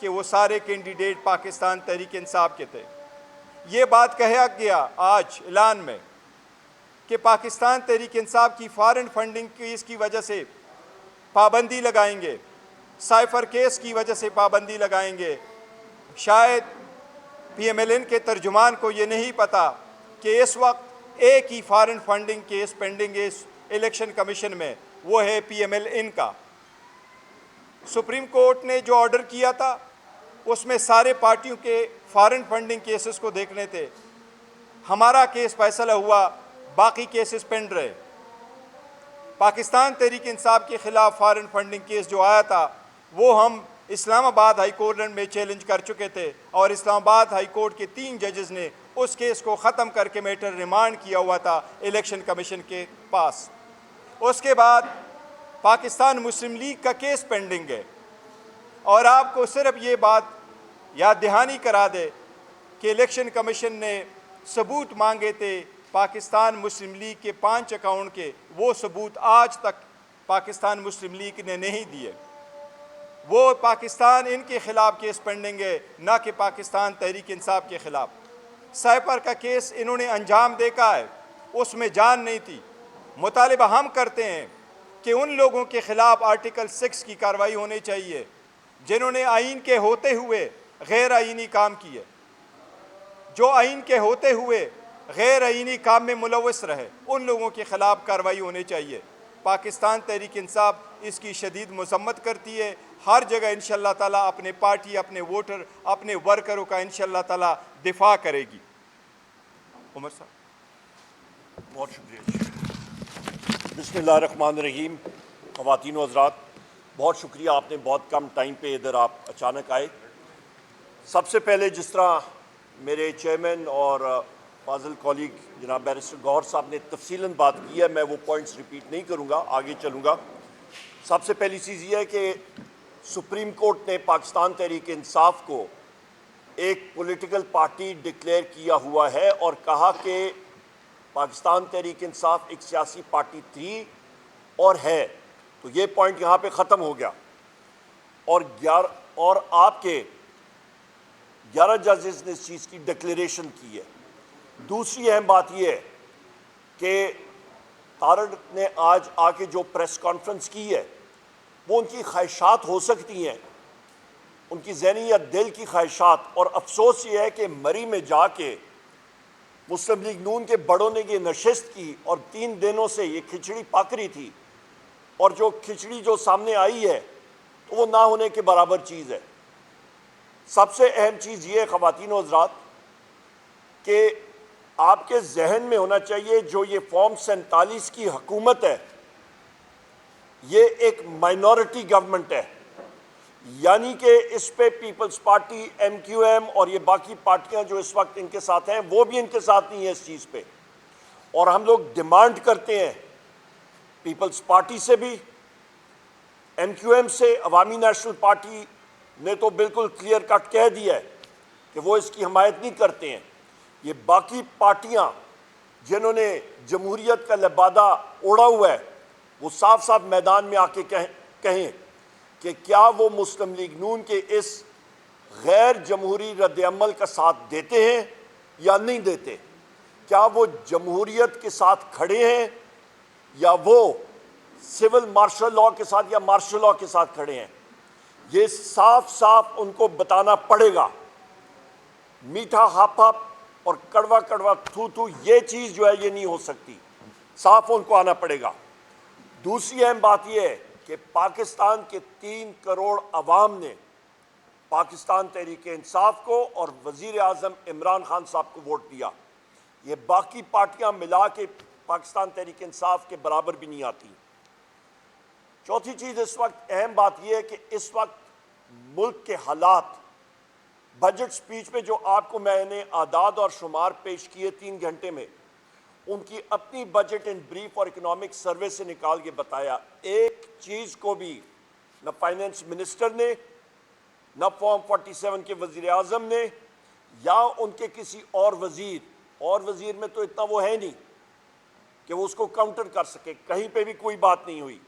کہ وہ سارے کینڈیڈیٹ پاکستان تحریک انصاف کے تھے۔ یہ بات کہا گیا آج اعلان میں کہ پاکستان تحریک انصاف کی فارن فنڈنگ کیس کی وجہ سے پابندی لگائیں گے، سائفر کیس کی وجہ سے پابندی لگائیں گے۔ شاید پی ایم ایل این کے ترجمان کو یہ نہیں پتا کہ اس وقت ایک ہی فارن فنڈنگ کیس پینڈنگ ہے الیکشن کمیشن میں، وہ ہے پی ایم ایل این کا۔ سپریم کورٹ نے جو آرڈر کیا تھا اس میں سارے پارٹیوں کے فارن فنڈنگ کیسز کو دیکھنے تھے۔ ہمارا کیس فیصلہ ہوا، باقی کیسز پینڈ رہے۔ پاکستان تحریک انصاف کے خلاف فارن فنڈنگ کیس جو آیا تھا وہ ہم اسلام آباد ہائی کورٹ میں چیلنج کر چکے تھے، اور اسلام آباد ہائی کورٹ کے 3 ججز نے اس کیس کو ختم کر کے میٹر ریمانڈ کیا ہوا تھا الیکشن کمیشن کے پاس۔ اس کے بعد پاکستان مسلم لیگ کا کیس پینڈنگ ہے، اور آپ کو صرف یہ بات یاد دہانی کرا دے کہ الیکشن کمیشن نے ثبوت مانگے تھے پاکستان مسلم لیگ کے 5 اکاؤنٹ کے، وہ ثبوت آج تک پاکستان مسلم لیگ نے نہیں دیے۔ وہ پاکستان ان کے خلاف کیس پینڈنگ ہے، نہ کہ پاکستان تحریک انصاف کے خلاف۔ سائپر کا کیس انہوں نے انجام دیکھا ہے، اس میں جان نہیں تھی۔ مطالبہ ہم کرتے ہیں کہ ان لوگوں کے خلاف آرٹیکل 6 کی کارروائی ہونی چاہیے جنہوں نے آئین کے ہوتے ہوئے غیر آئینی کام کیے، جو آئین کے ہوتے ہوئے غیر آئینی کام میں ملوث رہے، ان لوگوں کے خلاف کارروائی ہونی چاہیے۔ پاکستان تحریک انصاف اس کی شدید مذمت کرتی ہے۔ ہر جگہ انشاءاللہ تعالیٰ اپنے پارٹی، اپنے ووٹر، اپنے ورکروں کا انشاءاللہ تعالیٰ دفاع کرے گی۔ عمر صاحب بہت شکریہ۔ بسم اللہ الرحمن الرحیم۔ خواتین و حضرات، بہت شکریہ، آپ نے بہت کم ٹائم پہ ادھر آپ اچانک آئے۔ سب سے پہلے جس طرح میرے چیئرمین اور فاضل کولیگ جناب بیرسٹر گوہر صاحب نے تفصیلاً بات کی ہے، میں وہ پوائنٹس ریپیٹ نہیں کروں گا، آگے چلوں گا۔ سب سے پہلی چیز یہ ہے کہ سپریم کورٹ نے پاکستان تحریک انصاف کو ایک پولیٹیکل پارٹی ڈکلیئر کیا ہوا ہے اور کہا کہ پاکستان تحریک انصاف ایک سیاسی پارٹی تھی اور ہے، تو یہ پوائنٹ یہاں پہ ختم ہو گیا۔ اور آپ کے 11 ججز نے اس چیز کی ڈکلیریشن کی ہے۔ دوسری اہم بات یہ ہے کہ تارڑ نے آج آ کے جو پریس کانفرنس کی ہے وہ ان کی خواہشات ہو سکتی ہیں، ان کی ذہنی یا دل کی خواہشات، اور افسوس یہ ہے کہ مری میں جا کے مسلم لیگ نون کے بڑوں نے یہ نشست کی اور 3 دنوں سے یہ کھچڑی پک رہی تھی، اور جو کھچڑی جو سامنے آئی ہے تو وہ نہ ہونے کے برابر چیز ہے۔ سب سے اہم چیز یہ ہے خواتین و حضرات کہ آپ کے ذہن میں ہونا چاہیے جو یہ فارم 47 کی حکومت ہے یہ ایک مائنورٹی گورنمنٹ ہے، یعنی کہ اس پہ پیپلز پارٹی، ایم کیو ایم اور یہ باقی پارٹیاں جو اس وقت ان کے ساتھ ہیں وہ بھی ان کے ساتھ نہیں ہیں اس چیز پہ، اور ہم لوگ ڈیمانڈ کرتے ہیں پیپلز پارٹی سے بھی، ایم کیو ایم سے۔ عوامی نیشنل پارٹی نے تو بالکل کلیئر کٹ کہہ دیا ہے کہ وہ اس کی حمایت نہیں کرتے ہیں۔ یہ باقی پارٹیاں جنہوں نے جمہوریت کا لبادہ اوڑھا ہوا ہے وہ صاف صاف میدان میں آ کے کہیں کہ کیا وہ مسلم لیگ نون کے اس غیر جمہوری رد عمل کا ساتھ دیتے ہیں یا نہیں دیتے، کیا وہ جمہوریت کے ساتھ کھڑے ہیں یا وہ سول مارشل لاء کے ساتھ یا مارشل لاء کے ساتھ کھڑے ہیں۔ یہ صاف صاف ان کو بتانا پڑے گا۔ میٹھا ہاپ ہاپ اور کڑوا کڑوا تھو تھو یہ چیز جو ہے یہ نہیں ہو سکتی، صاف ان کو آنا پڑے گا۔ دوسری اہم بات یہ ہے کہ پاکستان کے 3 کروڑ عوام نے پاکستان تحریک انصاف کو اور وزیر اعظم عمران خان صاحب کو ووٹ دیا، یہ باقی پارٹیاں ملا کے پاکستان تحریک انصاف کے برابر بھی نہیں آتی۔ چوتھی چیز اس وقت اہم بات یہ ہے کہ اس وقت ملک کے حالات، بجٹ سپیچ میں جو آپ کو میں نے اعداد اور شمار پیش کیے 3 گھنٹے میں، ان کی اپنی بجٹ ان بریف اور اکنامک سروے سے نکال کے بتایا، ایک چیز کو بھی نہ فائنانس منسٹر نے، نہ فارم 47 کے وزیر اعظم نے یا ان کے کسی اور وزیر میں تو اتنا وہ ہے نہیں کہ وہ اس کو کاؤنٹر کر سکے، کہیں پہ بھی کوئی بات نہیں ہوئی۔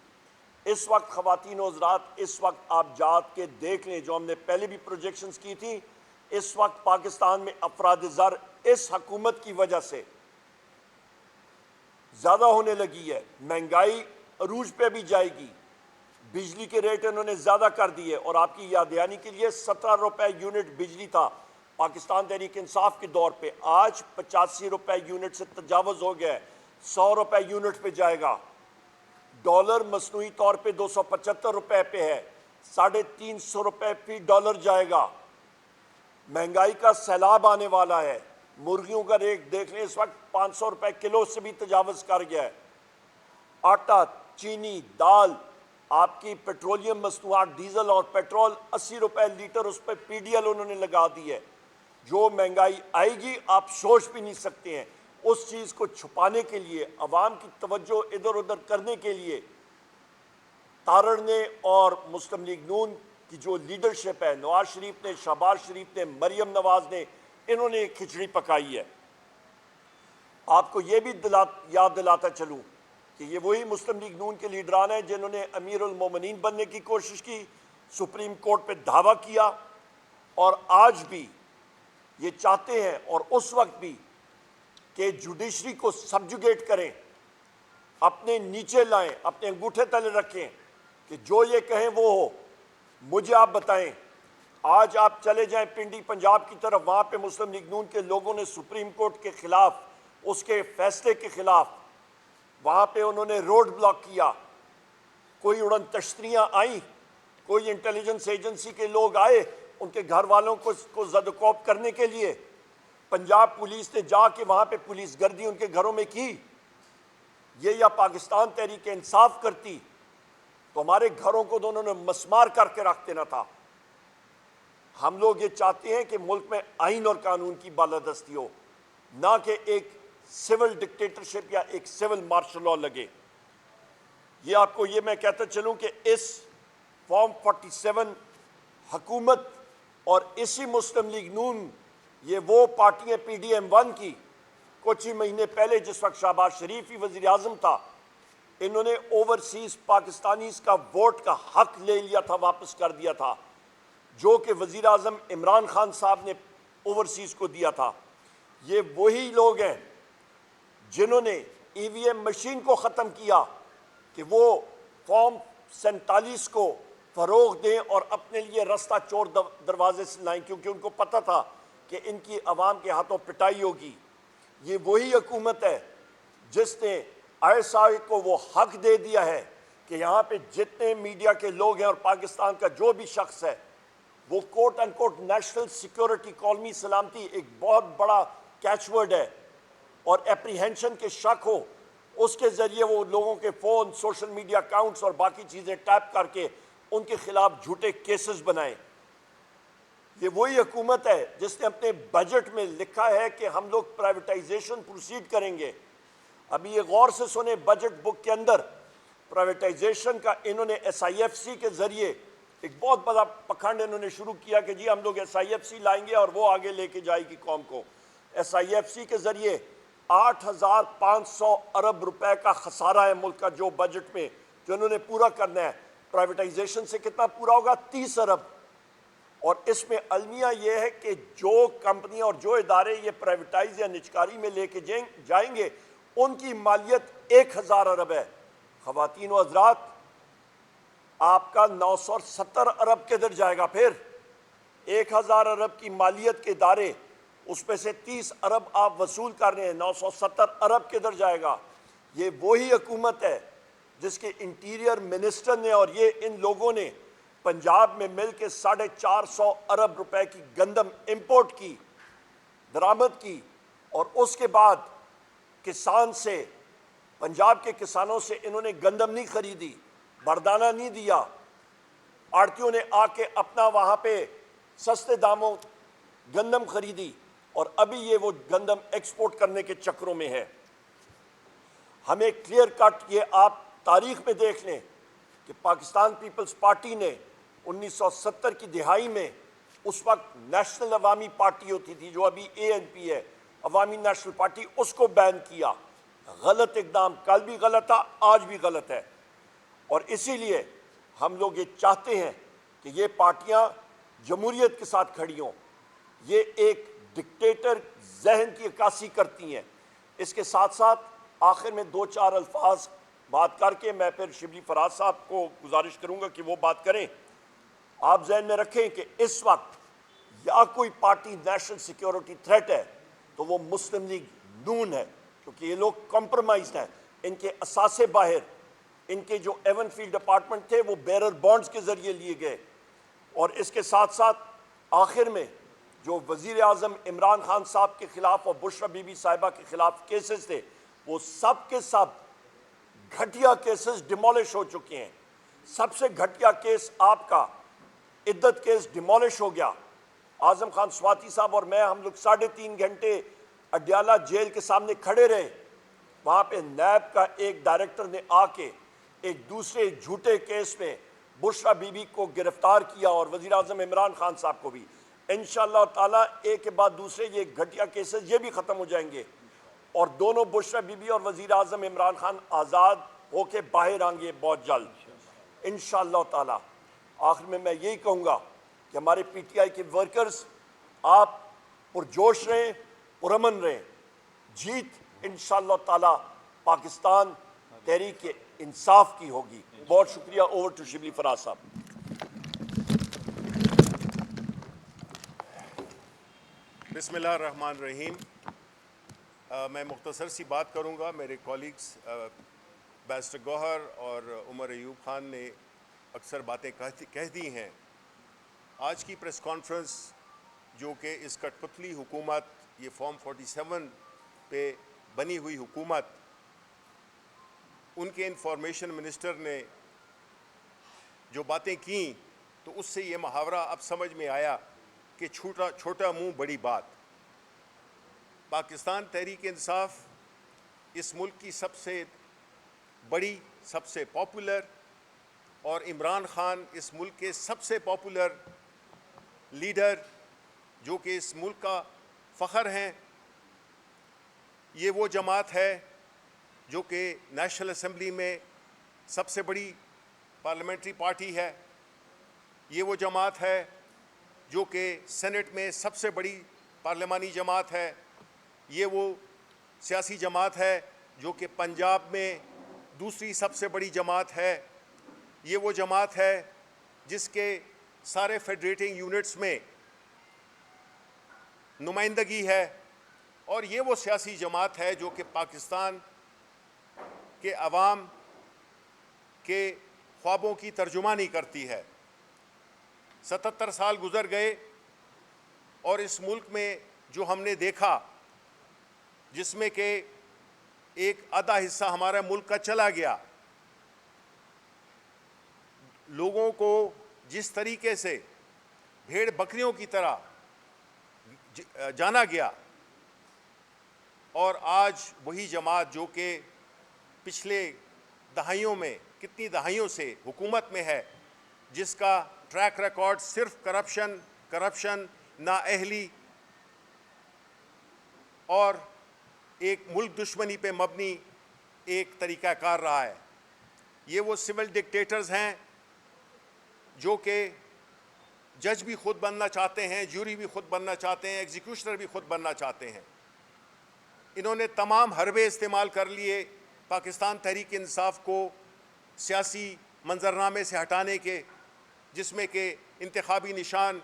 اس وقت خواتین و حضرات، اس وقت آپ جات کے دیکھ لیں جو ہم نے پہلے بھی پروجیکشنز کی تھی، اس وقت پاکستان میں افراد زر اس حکومت کی وجہ سے زیادہ ہونے لگی ہے. مہنگائی عروج پہ بھی جائے گی. بجلی کے ریٹ انہوں نے زیادہ کر دیے، اور آپ کی یاد دہانی کے لیے 17 روپے یونٹ بجلی تھا پاکستان تحریک انصاف کے دور پہ، آج 85 روپے یونٹ سے تجاوز ہو گیا ہے، 100 روپے یونٹ پہ جائے گا. ڈالر مصنوعی طور پہ 275 روپے پہ ہے، 350 روپے فی ڈالر جائے گا. مہنگائی کا سیلاب آنے والا ہے. مرغیوں کا ریٹ دیکھ لیں، اس وقت 500 روپے کلو سے بھی تجاوز کر گیا ہے. آٹا، چینی، دال، آپ کی پیٹرولیم مصنوعات، ڈیزل اور پیٹرول 80 روپے لیٹر اس پہ پی ڈی ایل انہوں نے لگا دی ہے. جو مہنگائی آئے گی آپ سوچ بھی نہیں سکتے ہیں. اس چیز کو چھپانے کے لیے، عوام کی توجہ ادھر ادھر کرنے کے لیے تارڑ نے اور مسلم لیگ نون کی جو لیڈرشپ ہے، نواز شریف نے، شہباز شریف نے، مریم نواز نے، انہوں نے کھچڑی پکائی ہے. آپ کو یہ بھی یاد دلاتا چلوں کہ یہ وہی مسلم لیگ نون کے لیڈران ہیں جنہوں نے امیر المومنین بننے کی کوشش کی، سپریم کورٹ پہ دعویٰ کیا، اور آج بھی یہ چاہتے ہیں اور اس وقت بھی کہ جوڈیشری کو سبجوگیٹ کریں، اپنے نیچے لائیں، اپنے انگوٹھے تلے رکھیں کہ جو یہ کہیں وہ ہو. مجھے آپ بتائیں، آج آپ چلے جائیں پنڈی پنجاب کی طرف، وہاں پہ مسلم لیگ نون کے لوگوں نے سپریم کورٹ کے خلاف، اس کے فیصلے کے خلاف، وہاں پہ انہوں نے روڈ بلاک کیا. کوئی اڑن تشتریاں آئیں، کوئی انٹیلیجنس ایجنسی کے لوگ آئے ان کے گھر والوں کو زد و کوب کرنے کے لیے. پنجاب پولیس نے جا کے وہاں پہ پولیس گردی ان کے گھروں میں کی. یہ یا پاکستان تحریک انصاف کرتی تو ہمارے گھروں کو تو انہوں نے مسمار کر کے رکھ دینا تھا. ہم لوگ یہ چاہتے ہیں کہ ملک میں آئین اور قانون کی بالادستی ہو، نہ کہ ایک سول ڈکٹیٹرشپ یا ایک سول مارشل لاء لگے. یہ آپ کو یہ میں کہتا چلوں کہ اس فارم 47 حکومت اور اسی مسلم لیگ نون، یہ وہ پارٹی ہے پی ڈی ایم 1 کی، کچھ ہی مہینے پہلے جس وقت شہباز شریف ہی وزیر اعظم تھا، انہوں نے اوورسیز پاکستانیز کا ووٹ کا حق لے لیا تھا، واپس کر دیا تھا، جو کہ وزیر اعظم عمران خان صاحب نے اوورسیز کو دیا تھا. یہ وہی لوگ ہیں جنہوں نے ای وی ایم مشین کو ختم کیا کہ وہ فارم 47 کو فروغ دیں اور اپنے لیے رستہ چور دروازے سے لائیں، کیونکہ ان کو پتہ تھا کہ ان کی عوام کے ہاتھوں پٹائی ہوگی. یہ وہی حکومت ہے جس نے ISI کو وہ حق دے دیا ہے کہ یہاں پہ جتنے میڈیا کے لوگ ہیں اور پاکستان کا جو بھی شخص ہے، وہ کوٹ ان کوٹ نیشنل سیکیورٹی، قومی سلامتی ایک بہت بڑا کیچ ورڈ ہے، اور اپریہنشن کے شک ہو اس کے ذریعے وہ لوگوں کے فون، سوشل میڈیا اکاؤنٹس اور باقی چیزیں ٹیپ کر کے ان کے خلاف جھوٹے کیسز بنائیں. یہ وہی حکومت ہے جس نے اپنے بجٹ میں لکھا ہے کہ ہم لوگ پرائیویٹائزیشن پروسیڈ کریں گے. ابھی یہ غور سے سنیں، بجٹ بک کے اندر پرائیویٹائزیشن کا انہوں نے SIFC کے ذریعے ایک بہت بڑا پکھنڈ انہوں نے شروع کیا کہ جی ہم لوگ SIFC لائیں گے اور وہ آگے لے کے جائے گی قوم کو. SIFC کے ذریعے 8,500 ارب روپے کا خسارہ ہے ملک کا جو بجٹ میں جو انہوں نے پورا کرنا ہے. پرائیویٹائزیشن سے کتنا پورا ہوگا؟ 30 ارب. اور اس میں المیہ یہ ہے کہ جو کمپنی اور جو ادارے یہ پرائیویٹائز یا نجکاری میں لے کے جائیں گے ان کی مالیت 1,000 ارب ہے. خواتین و حضرات، آپ کا 970 ارب کدھر جائے گا؟ پھر 1,000 ارب کی مالیت کے ادارے، اس میں سے 30 ارب آپ وصول کر رہے ہیں، 970 ارب کدھر جائے گا؟ یہ وہی حکومت ہے جس کے انٹیریئر منسٹر نے اور یہ ان لوگوں نے پنجاب میں مل کے 450 ارب روپے کی گندم امپورٹ کی، درآمد کی، اور اس کے بعد کسان سے، پنجاب کے کسانوں سے انہوں نے گندم نہیں خریدی، بردانہ نہیں دیا. آڑتیوں نے آ کے اپنا وہاں پہ سستے داموں گندم خریدی، اور ابھی یہ وہ گندم ایکسپورٹ کرنے کے چکروں میں ہے. ہمیں کلیئر کٹ یہ آپ تاریخ میں دیکھ لیں کہ پاکستان پیپلز پارٹی نے 1970 کی دہائی میں، اس وقت نیشنل عوامی پارٹی ہوتی تھی جو ابھی ANP ہے، عوامی نیشنل پارٹی، اس کو بین کیا. غلط اقدام، کل بھی غلط تھا، آج بھی غلط ہے. اور اسی لیے ہم لوگ یہ چاہتے ہیں کہ یہ پارٹیاں جمہوریت کے ساتھ کھڑی ہوں. یہ ایک ڈکٹیٹر ذہن کی عکاسی کرتی ہیں. اس کے ساتھ ساتھ آخر میں 2-4 الفاظ بات کر کے میں پھر شبلی فراز صاحب کو گزارش کروں گا کہ وہ بات کریں. آپ ذہن میں رکھیں کہ اس وقت یا کوئی پارٹی نیشنل سیکیورٹی تھریٹ ہے تو وہ مسلم لیگ نون ہے, کیونکہ یہ لوگ کمپرومائزڈ ہیں. ان کے اثاثے باہر, ان کے جو ایون فیلڈ ڈپارٹمنٹ تھے وہ بیرر بانڈز کے ذریعے لیے گئے. اور اس کے ساتھ ساتھ آخر میں جو وزیر اعظم عمران خان صاحب کے خلاف اور بشرا بی بی صاحبہ کے خلاف کیسز تھے, وہ سب کے سب گھٹیا کیسز ڈیمولش ہو چکے ہیں. سب سے گھٹیا کیس آپ کا عدت کیس ڈیمولش ہو گیا. اعظم خان سواتی صاحب اور میں, ہم لوگ 3.5 گھنٹے اڈیالہ جیل کے سامنے کھڑے رہے. وہاں پہ نیب کا ایک ڈائریکٹر نے آ کے ایک دوسرے جھوٹے کیس میں بشرا بی بی کو گرفتار کیا اور وزیر اعظم عمران خان صاحب کو بھی. انشاءاللہ تعالیٰ ایک کے بعد دوسرے یہ گھٹیا کیسز یہ بھی ختم ہو جائیں گے اور دونوں بشرا بی بی اور وزیر اعظم عمران خان آزاد ہو کے باہر آئیں گے بہت جلد انشاءاللہ تعالیٰ. آخر میں یہی کہوں گا کہ ہمارے پی ٹی آئی کے ورکرز, آپ پرجوش رہیں, پرامن رہیں. جیت انشاءاللہ تعالیٰ پاکستان تحریک انصاف کی ہوگی. بہت شکریہ. اوور ٹو شبلی فراز صاحب. بسم اللہ الرحمن الرحیم. میں مختصر سی بات کروں گا. میرے کولیگز بیرسٹر گوہر اور عمر ایوب خان نے اکثر باتیں کہہ دی ہیں. آج کی پریس کانفرنس جو کہ اس کٹ پتلی حکومت, یہ فارم 47 پہ بنی ہوئی حکومت, ان کے انفارمیشن منسٹر نے جو باتیں کیں تو اس سے یہ محاورہ اب سمجھ میں آیا کہ چھوٹا منہ بڑی بات. پاکستان تحریک انصاف اس ملک کی سب سے بڑی, سب سے پاپولر, اور عمران خان اس ملک کے سب سے پاپولر لیڈر جو کہ اس ملک کا فخر ہیں. یہ وہ جماعت ہے جو کہ نیشنل اسمبلی میں سب سے بڑی پارلیمنٹری پارٹی ہے. یہ وہ جماعت ہے جو کہ سینٹ میں سب سے بڑی پارلیمانی جماعت ہے. یہ وہ سیاسی جماعت ہے جو کہ پنجاب میں دوسری سب سے بڑی جماعت ہے. یہ وہ جماعت ہے جس کے سارے فیڈریٹنگ یونٹس میں نمائندگی ہے, اور یہ وہ سیاسی جماعت ہے جو کہ پاکستان کے عوام کے خوابوں کی ترجمانی کرتی ہے. 77 سال گزر گئے اور اس ملک میں جو ہم نے دیکھا, جس میں کہ ایک آدھا حصہ ہمارا ملک کا چلا گیا, لوگوں کو جس طریقے سے بھیڑ بکریوں کی طرح جانا گیا, اور آج وہی جماعت جو کہ پچھلے دہائیوں میں, کتنی دہائیوں سے حکومت میں ہے, جس کا ٹریک ریکارڈ صرف کرپشن, نااہلی اور ایک ملک دشمنی پہ مبنی ایک طریقہ کار رہا ہے. یہ وہ سول ڈکٹیٹرز ہیں جو کہ جج بھی خود بننا چاہتے ہیں, جوری بھی خود بننا چاہتے ہیں, ایگزیکیوشنر بھی خود بننا چاہتے ہیں. انہوں نے تمام حربے استعمال کر لیے پاکستان تحریک انصاف کو سیاسی منظرنامے سے ہٹانے کے, جس میں کہ انتخابی نشان,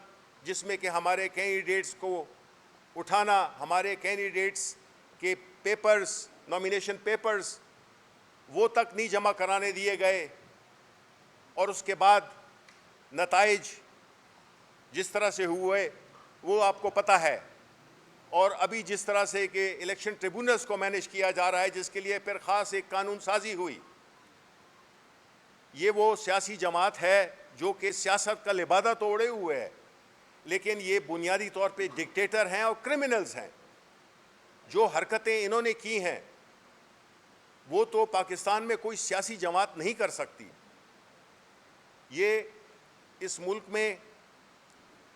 جس میں کہ ہمارے کینڈیڈیٹس کو اٹھانا, ہمارے کینڈیڈیٹس کے پیپرز, نامینیشن پیپرز وہ تک نہیں جمع کرانے دیے گئے, اور اس کے بعد نتائج جس طرح سے ہوئے وہ آپ کو پتہ ہے. اور ابھی جس طرح سے کہ الیکشن ٹریبونلز کو مینیج کیا جا رہا ہے, جس کے لیے پھر خاص ایک قانون سازی ہوئی. یہ وہ سیاسی جماعت ہے جو کہ سیاست کا لبادہ تو اوڑھے ہوئے ہے, لیکن یہ بنیادی طور پہ ڈکٹیٹر ہیں اور کرمنلز ہیں. جو حرکتیں انہوں نے کی ہیں وہ تو پاکستان میں کوئی سیاسی جماعت نہیں کر سکتی. یہ اس ملک میں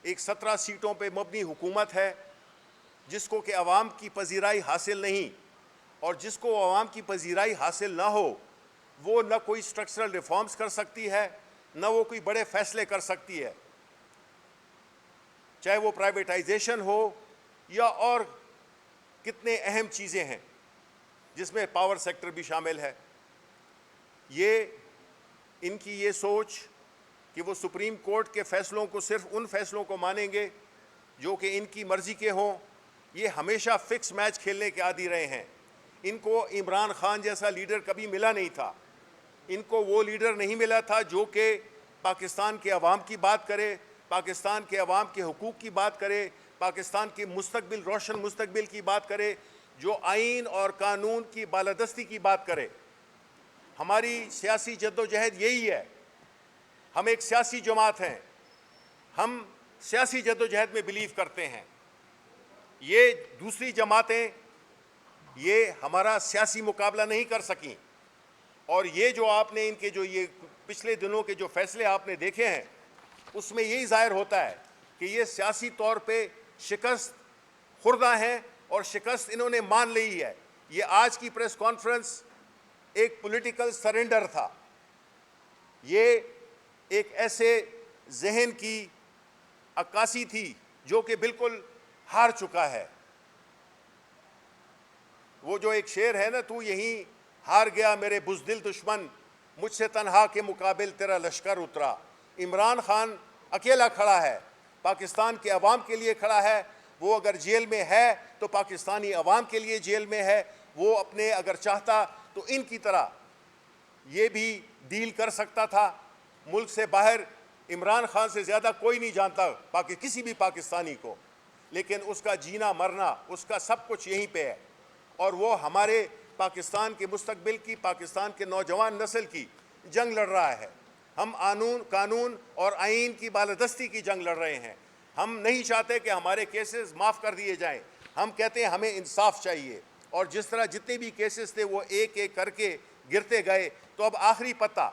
ایک 17 سیٹوں پہ مبنی حکومت ہے جس کو کہ عوام کی پذیرائی حاصل نہیں, اور جس کو عوام کی پذیرائی حاصل نہ ہو وہ نہ کوئی اسٹرکچرل ریفارمز کر سکتی ہے، نہ وہ کوئی بڑے فیصلے کر سکتی ہے، چاہے وہ پرائیویٹائزیشن ہو یا اور کتنے اہم چیزیں ہیں جس میں پاور سیکٹر بھی شامل ہے۔ یہ ان کی یہ سوچ کہ وہ سپریم کورٹ کے فیصلوں کو صرف ان فیصلوں کو مانیں گے جو کہ ان کی مرضی کے ہوں، یہ ہمیشہ فکس میچ کھیلنے کے عادی رہے ہیں۔ ان کو عمران خان جیسا لیڈر کبھی ملا نہیں تھا، ان کو وہ لیڈر نہیں ملا تھا جو کہ پاکستان کے عوام کی بات کرے، پاکستان کے عوام کے حقوق کی بات کرے، پاکستان کے مستقبل، روشن مستقبل کی بات کرے، جو آئین اور قانون کی بالادستی کی بات کرے۔ ہماری سیاسی جدوجہد یہی ہے، ہم ایک سیاسی جماعت ہیں، ہم سیاسی جدوجہد میں بلیو کرتے ہیں۔ یہ دوسری جماعتیں یہ ہمارا سیاسی مقابلہ نہیں کر سکیں، اور یہ جو آپ نے ان کے جو یہ پچھلے دنوں کے جو فیصلے آپ نے دیکھے ہیں اس میں یہی ظاہر ہوتا ہے کہ یہ سیاسی طور پہ شکست خوردہ ہیں اور شکست انہوں نے مان لی ہے۔ یہ آج کی پریس کانفرنس ایک پولیٹیکل سرنڈر تھا، یہ ایک ایسے ذہن کی عکاسی تھی جو کہ بالکل ہار چکا ہے۔ وہ جو ایک شعر ہے نا، تو یہیں ہار گیا میرے بزدل دشمن، مجھ سے تنہا کے مقابل تیرا لشکر اترا۔ عمران خان اکیلا کھڑا ہے، پاکستان کے عوام کے لیے کھڑا ہے۔ وہ اگر جیل میں ہے تو پاکستانی عوام کے لیے جیل میں ہے۔ وہ اپنے اگر چاہتا تو ان کی طرح یہ بھی ڈیل کر سکتا تھا۔ ملک سے باہر عمران خان سے زیادہ کوئی نہیں جانتا کسی بھی پاکستانی کو، لیکن اس کا جینا مرنا، اس کا سب کچھ یہیں پہ ہے، اور وہ ہمارے پاکستان کے مستقبل کی، پاکستان کے نوجوان نسل کی جنگ لڑ رہا ہے۔ ہم قانون اور آئین کی بالادستی کی جنگ لڑ رہے ہیں۔ ہم نہیں چاہتے کہ ہمارے کیسز معاف کر دیے جائیں، ہم کہتے ہیں ہمیں انصاف چاہیے۔ اور جس طرح جتنے بھی کیسز تھے وہ ایک ایک کر کے گرتے گئے، تو اب آخری پتہ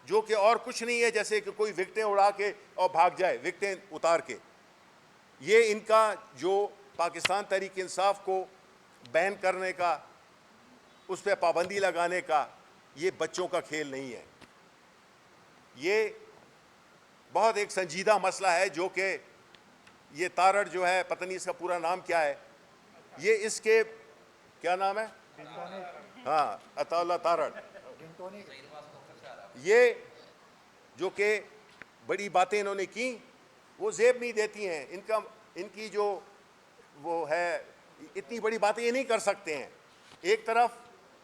جو کہ اور کچھ نہیں ہے جیسے کہ کوئی وکٹیں اڑا کے اور بھاگ جائے، وکٹیں اتار کے، یہ ان کا جو پاکستان تحریک انصاف کو بین کرنے کا، اس پہ پابندی لگانے کا، یہ بچوں کا کھیل نہیں ہے۔ یہ بہت ایک سنجیدہ مسئلہ ہے جو کہ یہ تارڑ جو ہے، پتہ نہیں اس کا پورا نام کیا ہے، یہ اس کے کیا نام ہے؟ ہاں، عطا اللہ تارڑ، یہ جو کہ بڑی باتیں انہوں نے کی وہ زیب نہیں دیتی ہیں۔ ان کی جو وہ ہے، اتنی بڑی باتیں یہ نہیں کر سکتے ہیں۔ ایک طرف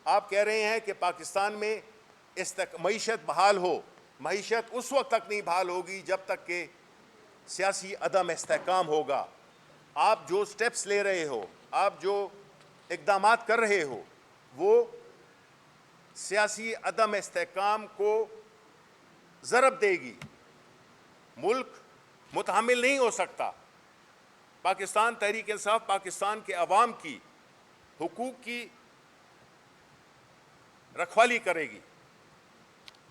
آپ کہہ رہے ہیں کہ پاکستان میں معیشت بحال ہو، معیشت اس وقت تک نہیں بحال ہوگی جب تک کہ سیاسی عدم استحکام ہوگا۔ آپ جو سٹیپس لے رہے ہو، آپ جو اقدامات کر رہے ہو، وہ سیاسی عدم استحکام کو ضرب دے گی۔ ملک متحمل نہیں ہو سکتا۔ پاکستان تحریک انصاف پاکستان کے عوام کی حقوق کی رکھوالی کرے گی،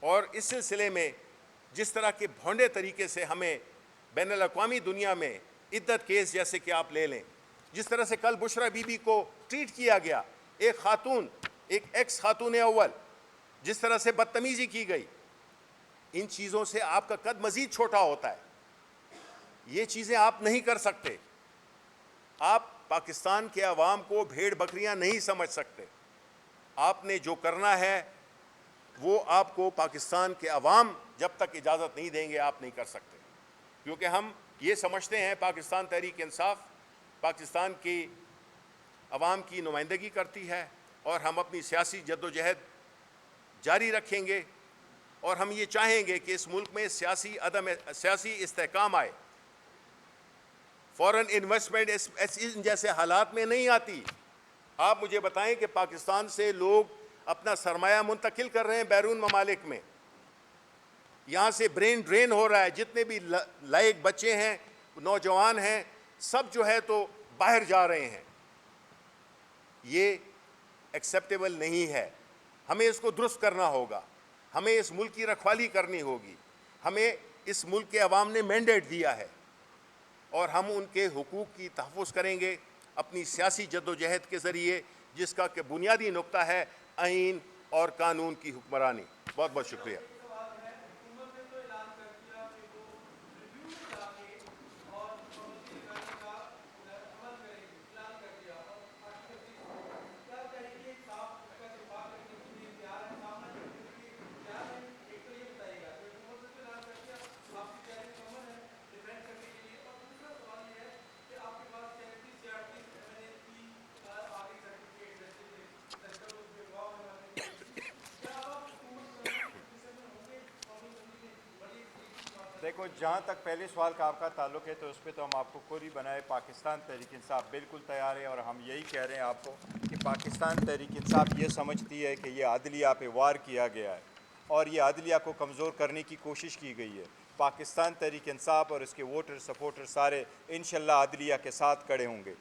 اور اس سلسلے میں جس طرح کے بھونڈے طریقے سے ہمیں بین الاقوامی دنیا میں عدت کیس جیسے کہ آپ لے لیں، جس طرح سے کل بشرا بی بی کو ٹریٹ کیا گیا، ایک خاتون، ایک ایکس خاتون اول، جس طرح سے بدتمیزی کی گئی، ان چیزوں سے آپ کا قد مزید چھوٹا ہوتا ہے۔ یہ چیزیں آپ نہیں کر سکتے۔ آپ پاکستان کے عوام کو بھیڑ بکریاں نہیں سمجھ سکتے۔ آپ نے جو کرنا ہے وہ آپ کو پاکستان کے عوام جب تک اجازت نہیں دیں گے آپ نہیں کر سکتے، کیونکہ ہم یہ سمجھتے ہیں پاکستان تحریک انصاف پاکستان کی عوام کی نمائندگی کرتی ہے، اور ہم اپنی سیاسی جدوجہد جاری رکھیں گے، اور ہم یہ چاہیں گے کہ اس ملک میں سیاسی استحکام آئے۔ فورن انویسٹمنٹ ان جیسے حالات میں نہیں آتی۔ آپ مجھے بتائیں کہ پاکستان سے لوگ اپنا سرمایہ منتقل کر رہے ہیں بیرون ممالک میں، یہاں سے برین ڈرین ہو رہا ہے، جتنے بھی لائق بچے ہیں، نوجوان ہیں، سب جو ہے تو باہر جا رہے ہیں۔ یہ ایکسیپٹیبل نہیں ہے۔ ہمیں اس کو درست کرنا ہوگا، ہمیں اس ملک کی رکھوالی کرنی ہوگی، ہمیں اس ملک کے عوام نے مینڈیٹ دیا ہے، اور ہم ان کے حقوق کی تحفظ کریں گے اپنی سیاسی جدوجہد کے ذریعے، جس کا کہ بنیادی نقطہ ہے آئین، اور قانون کی حکمرانی. بہت بہت شکریہ. دیکھو جہاں تک پہلے سوال کا آپ کا تعلق ہے تو اس پہ تو ہم آپ کو کوری بنائے پاکستان تحریک انصاف بالکل تیار ہے، اور ہم یہی کہہ رہے ہیں آپ کو کہ پاکستان تحریک انصاف یہ سمجھتی ہے کہ یہ عدلیہ پہ وار کیا گیا ہے اور یہ عدلیہ کو کمزور کرنے کی کوشش کی گئی ہے. پاکستان تحریک انصاف اور اس کے ووٹر سپورٹر سارے انشاءاللہ عدلیہ کے ساتھ کھڑے ہوں گے.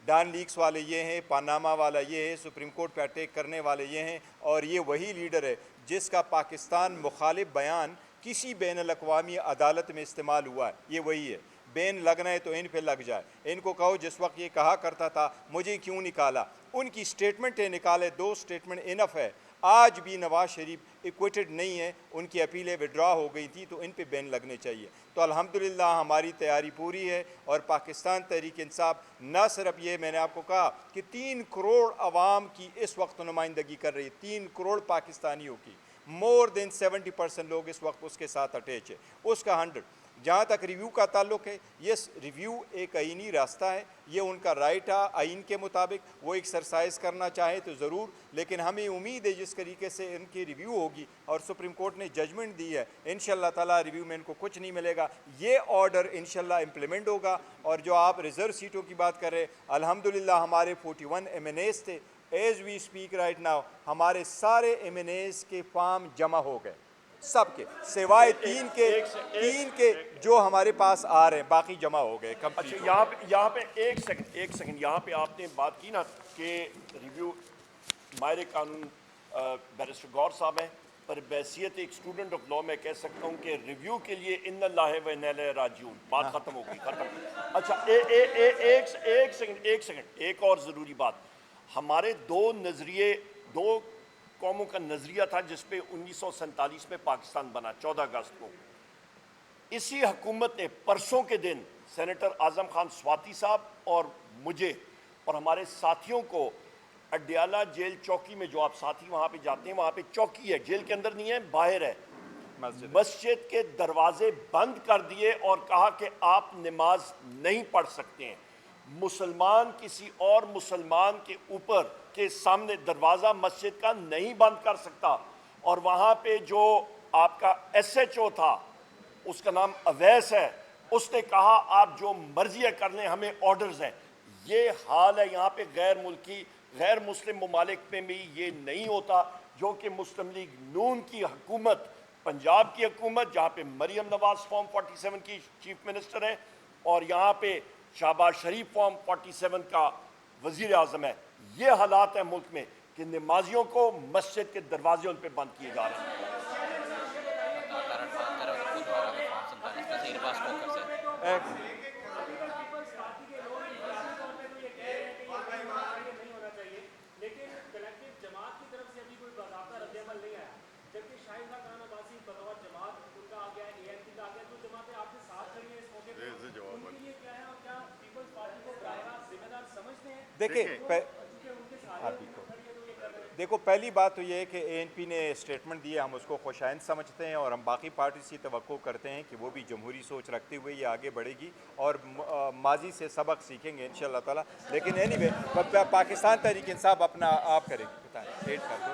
ڈان لیکس والے یہ ہیں، پاناما والا یہ ہے، سپریم کورٹ پہ اٹیک کرنے والے یہ ہیں، اور یہ وہی لیڈر ہے جس کا پاکستان مخالف بیان کسی بین الاقوامی عدالت میں استعمال ہوا ہے. یہ وہی ہے. بین لگنا ہے تو ان پہ لگ جائے. ان کو کہو جس وقت یہ کہا کرتا تھا مجھے کیوں نکالا، ان کی سٹیٹمنٹیں نکالے، 2 سٹیٹمنٹ انف ہے. آج بھی نواز شریف ایکویٹڈ نہیں ہے، ان کی اپیلیں وڈرا ہو گئی تھی، تو ان پہ بین لگنے چاہیے. تو الحمدللہ ہماری تیاری پوری ہے، اور پاکستان تحریک انصاف نہ صرف یہ میں نے آپ کو کہا کہ 3 کروڑ عوام کی اس وقت نمائندگی کر رہی ہے، 3 کروڑ پاکستانیوں کی، مور دین 70% لوگ اس وقت اس کے ساتھ اٹیچ ہے، اس کا 100. جہاں تک ریویو کا تعلق ہے، یس ریویو ایک آئینی راستہ ہے، یہ ان کا رائٹ ہے آئین کے مطابق، وہ ایکسرسائز کرنا چاہے تو ضرور، لیکن ہمیں امید ہے جس طریقے سے ان کی ریویو ہوگی اور سپریم کورٹ نے ججمنٹ دی ہے انشاءاللہ تعالیٰ ریویو میں ان کو کچھ نہیں ملے گا، یہ آرڈر انشاءاللہ امپلیمنٹ ہوگا. اور جو آپ ریزرو سیٹوں کی بات کر رہے الحمدللہ ہمارے 41 MNAs تھے. As we speak right now ہمارے سارے MNAs کے فارم جمع ہو گئے، سب کے سوائے 3 کے جو ہمارے پاس آ رہے ہیں، باقی جمع ہو گئے. اچھا یہاں پہ ایک سیکنڈ یہاں پہ آپ نے بات کی نا کہ ریویو ماہر قانون بیرسٹر غور صاحب ہیں، پر بحیثیت ایک اسٹوڈنٹ آف لا میں کہہ سکتا ہوں کہ ریویو کے لیے ان اللہ و انا الیہ راجعون بات ختم ہو گئی، ختم. اچھا ایک سیکنڈ ایک اور ضروری بات. ہمارے 2 قوموں کا نظریہ تھا جس پہ 1947 میں پاکستان بنا 14 اگست کو. اسی حکومت نے پرسوں کے دن سینیٹر اعظم خان سواتی صاحب اور مجھے اور ہمارے ساتھیوں کو اڈیالہ جیل چوکی میں، جو آپ ساتھی وہاں پہ جاتے ہیں وہاں پہ چوکی ہے، جیل کے اندر نہیں ہے، باہر ہے، مسجد کے دروازے بند کر دیے اور کہا کہ آپ نماز نہیں پڑھ سکتے ہیں. مسلمان کسی اور مسلمان کے اوپر کے سامنے دروازہ مسجد کا نہیں بند کر سکتا. اور وہاں پہ جو آپ کا SHO تھا، اس کا نام اویس ہے، اس نے کہا آپ جو مرضی کر لیں، ہمیں آرڈرز ہیں. یہ حال ہے یہاں پہ غیر ملکی غیر مسلم ممالک میں بھی یہ نہیں ہوتا، جو کہ مسلم لیگ نون کی حکومت، پنجاب کی حکومت جہاں پہ مریم نواز فارم 47 کی چیف منسٹر ہے اور یہاں پہ شہباز شریف فارم 47 کا وزیر اعظم ہے. یہ حالات ہیں ملک میں کہ نمازیوں کو مسجد کے دروازے ان پہ بند کیے جا رہے ہیں. دیکھو پہلی بات تو یہ ہے کہ ANP نے اسٹیٹمنٹ دیا، ہم اس کو خوشائند سمجھتے ہیں اور ہم باقی پارٹی سے توقع کرتے ہیں کہ وہ بھی جمہوری سوچ رکھتے ہوئے یہ آگے بڑھے گی اور ماضی سے سبق سیکھیں گے انشاءاللہ تعالیٰ. لیکن اینی وے پاکستان تحریک انصاف اپنا آپ کرے گی. بتائیں ایڈ کر دو.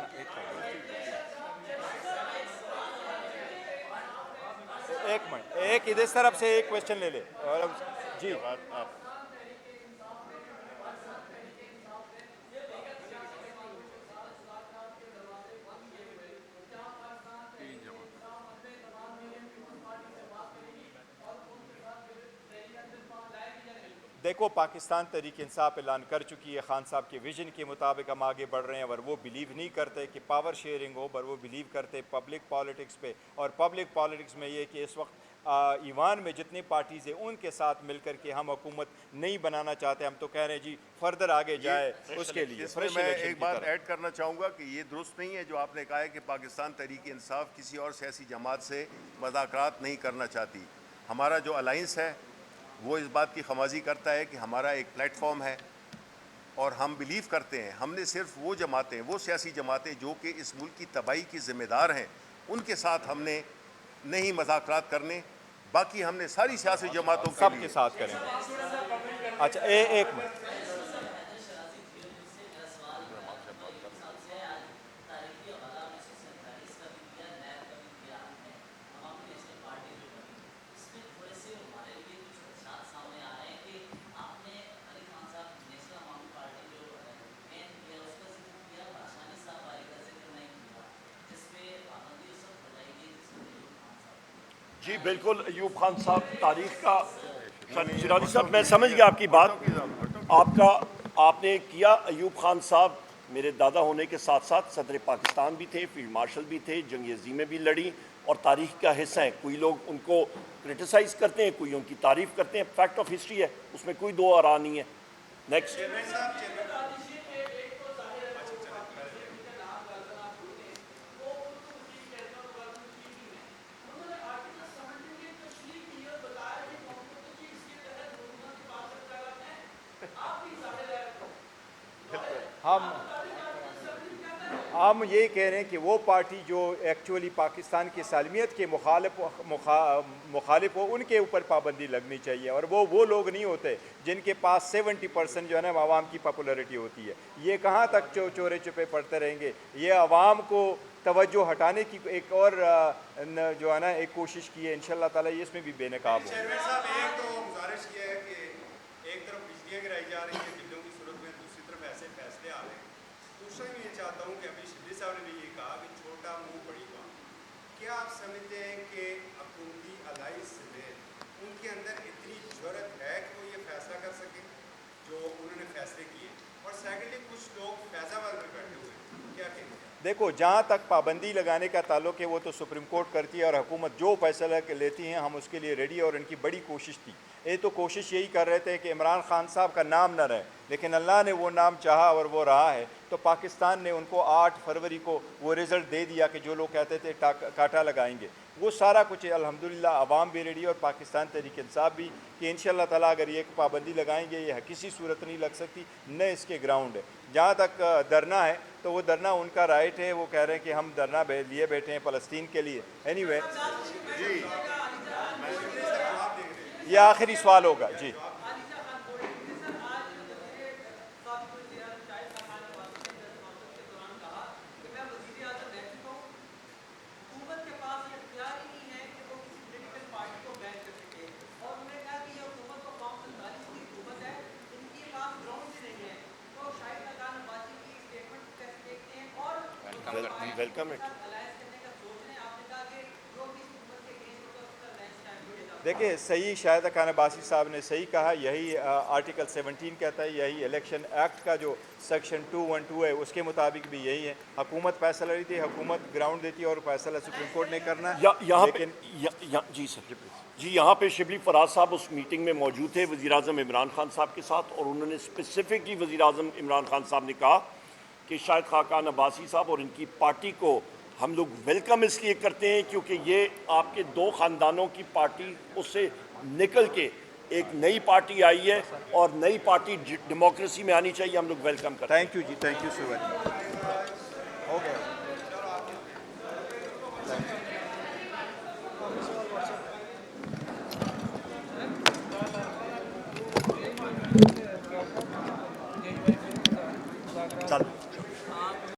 ایک منٹ، ایک ادھر طرف سے ایک کوشچن لے لے. جی دیکھو پاکستان تحریک انصاف اعلان کر چکی ہے خان صاحب کے ویژن کے مطابق ہم آگے بڑھ رہے ہیں، اور وہ بلیو نہیں کرتے کہ پاور شیئرنگ ہو، پر وہ بلیو کرتے پبلک پالیٹکس پہ. اور پبلک پالیٹکس میں یہ کہ اس وقت ایوان میں جتنے پارٹیز ہیں ان کے ساتھ مل کر کے ہم حکومت نہیں بنانا چاہتے. ہم تو کہہ رہے ہیں جی فردر آگے جائے اس کے لیے. اس میں میں ایک بات ایڈ کرنا چاہوں گا کہ یہ درست نہیں ہے جو آپ نے کہا ہے کہ پاکستان تحریک انصاف کسی اور سیاسی جماعت سے مذاکرات نہیں کرنا چاہتی. ہمارا جو الائنس ہے وہ اس بات کی خمازی کرتا ہے کہ ہمارا ایک پلیٹ فارم ہے اور ہم بلیو کرتے ہیں ہم نے صرف وہ جماعتیں وہ سیاسی جماعتیں جو کہ اس ملک کی تباہی کی ذمہ دار ہیں ان کے ساتھ ہم نے نہیں مذاکرات کرنے. باقی ہم نے ساری سیاسی جماعتوں سب کے ساتھ کریں گے. اچھا ایک منٹ. جی بالکل ایوب خان صاحب تاریخ کا شیرازی صاحب میں سمجھ گیا آپ کی بات. آپ نے کیا ایوب خان صاحب میرے دادا ہونے کے ساتھ ساتھ صدر پاکستان بھی تھے, فیلڈ مارشل بھی تھے, جنگ عظیمیں بھی لڑی اور تاریخ کا حصہ ہیں. کوئی لوگ ان کو کرٹیسائز کرتے ہیں, کوئی ان کی تعریف کرتے ہیں. فیکٹ آف ہسٹری ہے, اس میں کوئی دو آرا نہیں ہے. نیکسٹ. ہم یہ کہہ رہے ہیں کہ وہ پارٹی جو ایکچولی پاکستان کی سالمیت کے مخالف ہو ان کے اوپر پابندی لگنی چاہیے. اور وہ لوگ نہیں ہوتے جن کے پاس 70% جو ہے نا عوام کی پاپولیرٹی ہوتی ہے. یہ کہاں تک چورے چھپے پڑتے رہیں گے. یہ عوام کو توجہ ہٹانے کی ایک اور جو ہے نا ایک کوشش کی ہے. انشاءاللہ تعالیٰ یہ اس میں بھی بے نقاب ہو. چیئرمین صاحب ایک تو گزارش یہ ہے کہ ایک طرف بجلیاں گرائی جا رہی ہیں بلوں کی صورت میں, دوسری طرف ایسے فیصلے آ رہے ہیں. دوسرا میں یہ چاہتا ہوں کہ ابھی شبلی صاحب نے بھی یہ کہا کہ چھوٹا منہ بڑی بات. کیا آپ سمجھتے ہیں کہ حکومتی الائنس سمیت ان کے اندر اتنی جرأت ہے کہ وہ یہ فیصلہ کر سکیں جو انہوں نے فیصلے کیے؟ اور سیکنڈلی کچھ لوگ فیض آباد میں بیٹھے ہوئے ہیں, کیا کہیں گے؟ دیکھو جہاں تک پابندی لگانے کا تعلق ہے وہ تو سپریم کورٹ کرتی ہے اور حکومت جو فیصلہ لیتی ہیں ہم اس کے لیے ریڈی. اور ان کی بڑی کوشش تھی. یہ تو کوشش یہی کر رہے تھے کہ عمران خان صاحب کا نام نہ رہے, لیکن اللہ نے وہ نام چاہا اور وہ رہا ہے. تو پاکستان نے ان کو 8 فروری کو وہ رزلٹ دے دیا کہ جو لوگ کہتے تھے کاٹا لگائیں گے وہ سارا کچھ الحمدللہ عوام بھی ریڈی اور پاکستان تحریک انصاف بھی کہ انشاءاللہ تعالیٰ اگر یہ پابندی لگائیں گے یہ کسی صورت نہیں لگ سکتی, نہ اس کے گراؤنڈ ہے. جہاں تک دھرنا ہے تو وہ دھرنا ان کا رائٹ ہے. وہ کہہ رہے ہیں کہ ہم دھرنا لیے بیٹھے ہیں فلسطین کے لیے. اینی وے یہ آخری سوال ہوگا. جی ویلکم اٹ. دیکھیں صحیح شاہد خان عباسی صاحب نے صحیح کہا. یہی آرٹیکل 17 کہتا ہے, یہی الیکشن ایکٹ کا جو سیکشن 212 ہے اس کے مطابق بھی یہی ہے. حکومت فیصلہ لیتی ہے, حکومت گراؤنڈ دیتی ہے اور فیصلہ سپریم کورٹ نے کرنا ہے. یہاں پہ جی سر جی یہاں پہ شبلی فراز صاحب اس میٹنگ میں موجود تھے وزیر اعظم عمران خان صاحب کے ساتھ, اور انہوں نے اسپیسیفکلی وزیر اعظم عمران خان صاحب نے کہا کہ شاہد خاقان عباسی صاحب اور ان کی پارٹی کو ہم لوگ ویلکم اس لیے کرتے ہیں کیونکہ یہ آپ کے 2 خاندانوں کی پارٹی اس سے نکل کے ایک نئی پارٹی آئی ہے اور نئی پارٹی ڈیموکریسی میں آنی چاہیے. ہم لوگ ویلکم کرتے ہیں. Thank you ji, thank you so much. ہو گیا. چل